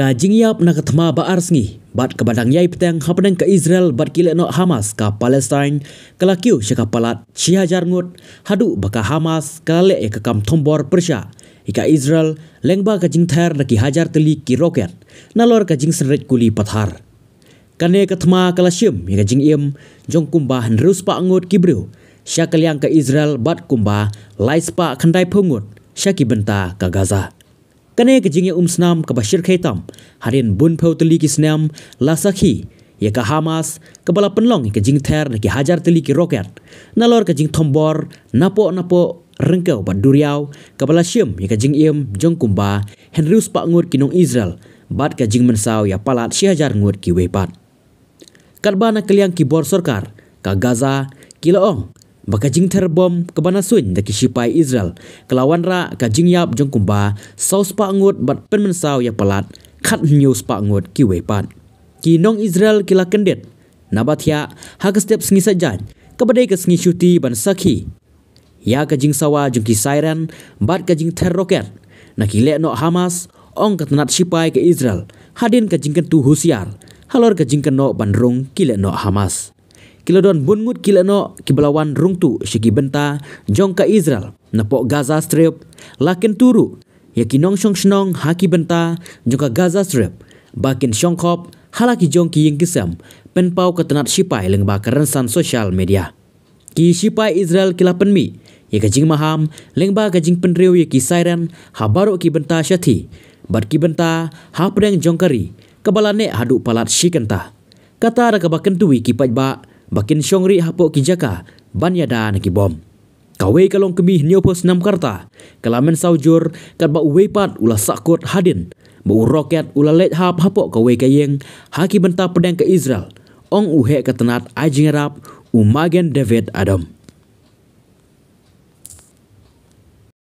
Ka jingyap na katma ba arsngi bat ka badang yai petang hapedang ka Israel bat kile no Hamas ka Palestine kalakiu syaka palat 6,000 ngut hadu baka Hamas kale e ka kam thombor persya ika Israel lengba ka jingthar na ki hajar teli ki roket nalor ka jing senret kuli pathar kane katma kalashim ika jing im jong kumba hrus pa ngut kibreu syakaliang ka Israel bat kumba laispa khandai phungut syaki benta ka Gaza. Kane kejingnya snam ke Bashir Khaitam harin bun phau teli ki snam la sakhi ya ka Hamas kebala penlong ke jing ther ki hajar teli ki roket nalor ke jing thombor napo rengkau bat duriau kebala syim ya ka jing im jong kumba henrius pa ngut kinong Israel bat ka jing mensau ya palat 6,000 ngut ki wepat katbana keliang ki bor sarkar ka Gaza kilaong baka jing terbom kebana sun daki sipai Israel kelawan ra ka jing yap jong kumba saus pa ngut bat penmensau ya palat khat news pa ngut ki wepat ki nong Israel kila kendet nabathya ha ka step sngi sajan kabadai ka sngi shuti ban sakhi ya ka jing sawa jong ki siren bat ka jing ter roket nakile no Hamas ong ka tanat sipai ke Israel hadin ka jing tu husiar halor ka jing no bandrung kile no Hamas kilodon bungut kilano kibelawan rungtu syiki benta jong ka Israel napok Gaza Strip lakin turu yakinong snong haki benta jong ka Gaza Strip bakin syongkop halaki jong ki yingkisam penpau ketenat sipai lengba kerensan sosial media ki sipai Israel kila penmi ya kajing maham lengba kajing penriu ya ki siren habaro ki benta syati bat ki benta ha pedeng jong kari kebalane hadu palat syikenta kata ra kabaken tuwi ki pajba bakin syongri hapok ki jaka banyada naki bom kawe kalong kemi niopos 6 karta kalamen saujur kat ba wepat ula sakot hadin ba roket ula let hapok kawe kayeng haki benta pedang ke Israel ong uhe ketenat ajing rap umagen David Adam